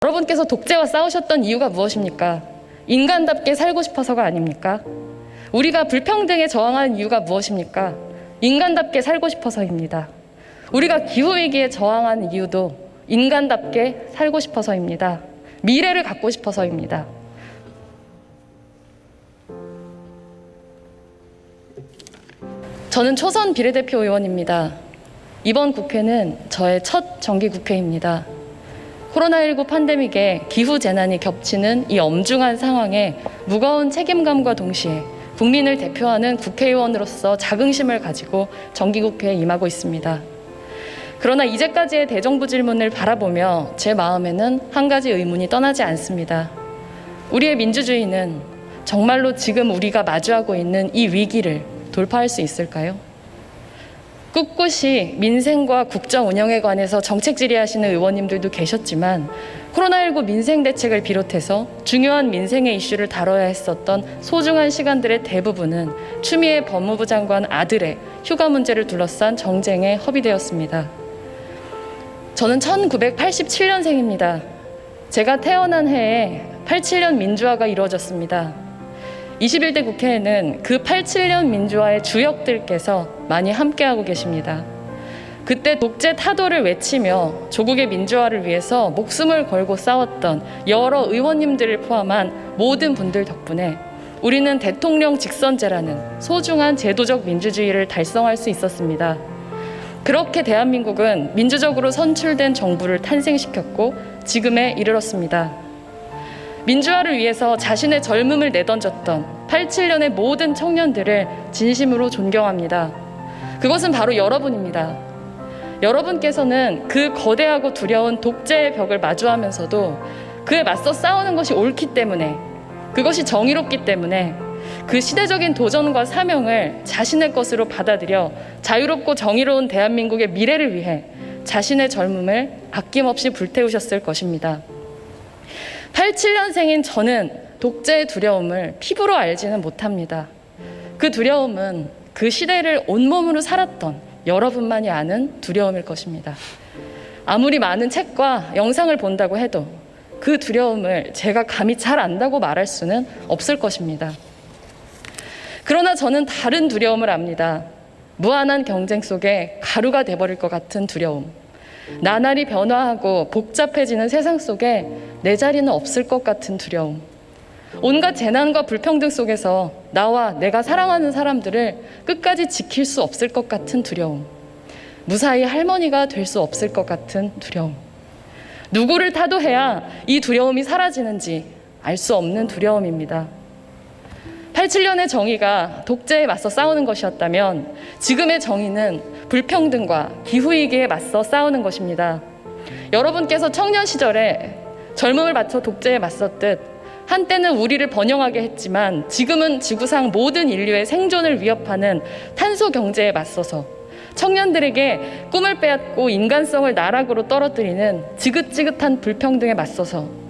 여러분께서 독재와 싸우셨던 이유가 무엇입니까? 인간답게 살고 싶어서가 아닙니까? 우리가 불평등에 저항하는 이유가 무엇입니까? 인간답게 살고 싶어서입니다. 우리가 기후위기에 저항하는 이유도 인간답게 살고 싶어서입니다. 미래를 갖고 싶어서입니다. 저는 초선 비례대표 의원입니다. 이번 국회는 저의 첫 정기국회입니다. 코로나19 팬데믹에 기후재난이 겹치는 이 엄중한 상황에 무거운 책임감과 동시에 국민을 대표하는 국회의원으로서 자긍심을 가지고 정기국회에 임하고 있습니다. 그러나 이제까지의 대정부 질문을 바라보며 제 마음에는 한 가지 의문이 떠나지 않습니다. 우리의 민주주의는 정말로 지금 우리가 마주하고 있는 이 위기를 돌파할 수 있을까요? 꿋꿋이 민생과 국정 운영에 관해서 정책 질의하시는 의원님들도 계셨지만 코로나19 민생 대책을 비롯해서 중요한 민생의 이슈를 다뤄야 했었던 소중한 시간들의 대부분은 추미애 법무부 장관 아들의 휴가 문제를 둘러싼 정쟁에 허비되었습니다. 저는 1987년생입니다. 제가 태어난 해에 87년 민주화가 이루어졌습니다. 21대 국회에는 그 87년 민주화의 주역들께서 많이 함께하고 계십니다. 그때 독재 타도를 외치며 조국의 민주화를 위해서 목숨을 걸고 싸웠던 여러 의원님들을 포함한 모든 분들 덕분에 우리는 대통령 직선제라는 소중한 제도적 민주주의를 달성할 수 있었습니다. 그렇게 대한민국은 민주적으로 선출된 정부를 탄생시켰고 지금에 이르렀습니다. 민주화를 위해서 자신의 젊음을 내던졌던 87년의 모든 청년들을 진심으로 존경합니다. 그것은 바로 여러분입니다. 여러분께서는 그 거대하고 두려운 독재의 벽을 마주하면서도 그에 맞서 싸우는 것이 옳기 때문에, 그것이 정의롭기 때문에 그 시대적인 도전과 사명을 자신의 것으로 받아들여 자유롭고 정의로운 대한민국의 미래를 위해 자신의 젊음을 아낌없이 불태우셨을 것입니다. 87년생인 저는 독재의 두려움을 피부로 알지는 못합니다. 그 두려움은 그 시대를 온몸으로 살았던 여러분만이 아는 두려움일 것입니다. 아무리 많은 책과 영상을 본다고 해도 그 두려움을 제가 감히 잘 안다고 말할 수는 없을 것입니다. 그러나 저는 다른 두려움을 압니다. 무한한 경쟁 속에 가루가 돼버릴 것 같은 두려움. 나날이 변화하고 복잡해지는 세상 속에 내 자리는 없을 것 같은 두려움. 온갖 재난과 불평등 속에서 나와 내가 사랑하는 사람들을 끝까지 지킬 수 없을 것 같은 두려움. 무사히 할머니가 될 수 없을 것 같은 두려움. 누구를 타도해야 이 두려움이 사라지는지 알 수 없는 두려움입니다. 87년의 정의가 독재에 맞서 싸우는 것이었다면 지금의 정의는 불평등과 기후위기에 맞서 싸우는 것입니다. 여러분께서 청년 시절에 젊음을 바쳐 독재에 맞섰듯 한때는 우리를 번영하게 했지만 지금은 지구상 모든 인류의 생존을 위협하는 탄소 경제에 맞서서 청년들에게 꿈을 빼앗고 인간성을 나락으로 떨어뜨리는 지긋지긋한 불평등에 맞서서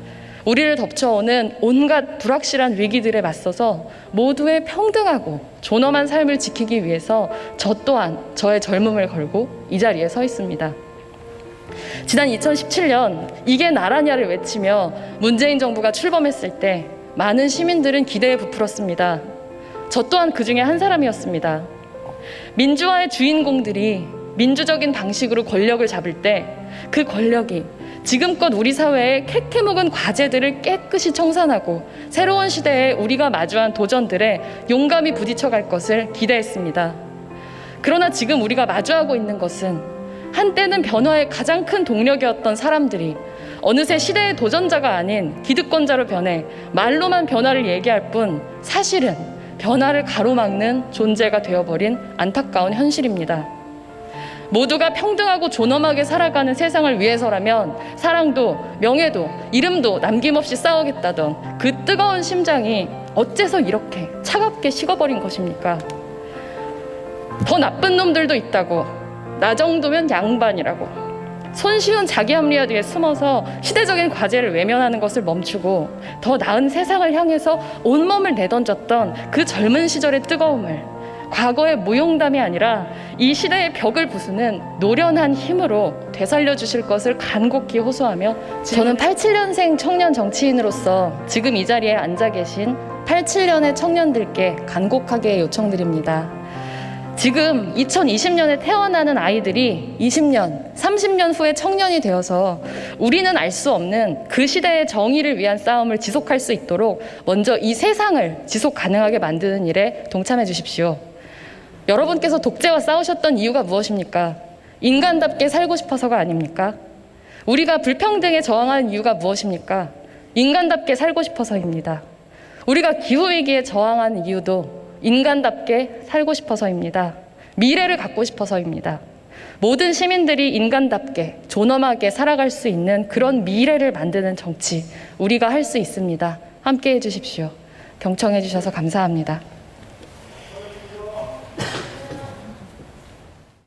우리를 덮쳐오는 온갖 불확실한 위기들에 맞서서 모두의 평등하고 존엄한 삶을 지키기 위해서 저 또한 저의 젊음을 걸고 이 자리에 서 있습니다. 지난 2017년 이게 나라냐를 외치며 문재인 정부가 출범했을 때 많은 시민들은 기대에 부풀었습니다. 저 또한 그 중에 한 사람이었습니다. 민주화의 주인공들이 민주적인 방식으로 권력을 잡을 때 그 권력이 지금껏 우리 사회의 캐캐묵은 과제들을 깨끗이 청산하고 새로운 시대에 우리가 마주한 도전들에 용감히 부딪혀갈 것을 기대했습니다. 그러나 지금 우리가 마주하고 있는 것은 한때는 변화의 가장 큰 동력이었던 사람들이 어느새 시대의 도전자가 아닌 기득권자로 변해 말로만 변화를 얘기할 뿐 사실은 변화를 가로막는 존재가 되어버린 안타까운 현실입니다. 모두가 평등하고 존엄하게 살아가는 세상을 위해서라면 사랑도 명예도 이름도 남김없이 싸우겠다던 그 뜨거운 심장이 어째서 이렇게 차갑게 식어버린 것입니까? 더 나쁜 놈들도 있다고, 나 정도면 양반이라고, 손쉬운 자기 합리화 뒤에 숨어서 시대적인 과제를 외면하는 것을 멈추고 더 나은 세상을 향해서 온몸을 내던졌던 그 젊은 시절의 뜨거움을 과거의 무용담이 아니라 이 시대의 벽을 부수는 노련한 힘으로 되살려 주실 것을 간곡히 호소하며 저는 87년생 청년 정치인으로서 지금 이 자리에 앉아 계신 87년의 청년들께 간곡하게 요청드립니다. 지금 2020년에 태어나는 아이들이 20년, 30년 후에 청년이 되어서 우리는 알 수 없는 그 시대의 정의를 위한 싸움을 지속할 수 있도록 먼저 이 세상을 지속 가능하게 만드는 일에 동참해 주십시오. 여러분께서 독재와 싸우셨던 이유가 무엇입니까? 인간답게 살고 싶어서가 아닙니까? 우리가 불평등에 저항하는 이유가 무엇입니까? 인간답게 살고 싶어서입니다. 우리가 기후위기에 저항하는 이유도 인간답게 살고 싶어서입니다. 미래를 갖고 싶어서입니다. 모든 시민들이 인간답게 존엄하게 살아갈 수 있는 그런 미래를 만드는 정치, 우리가 할 수 있습니다. 함께해 주십시오. 경청해 주셔서 감사합니다.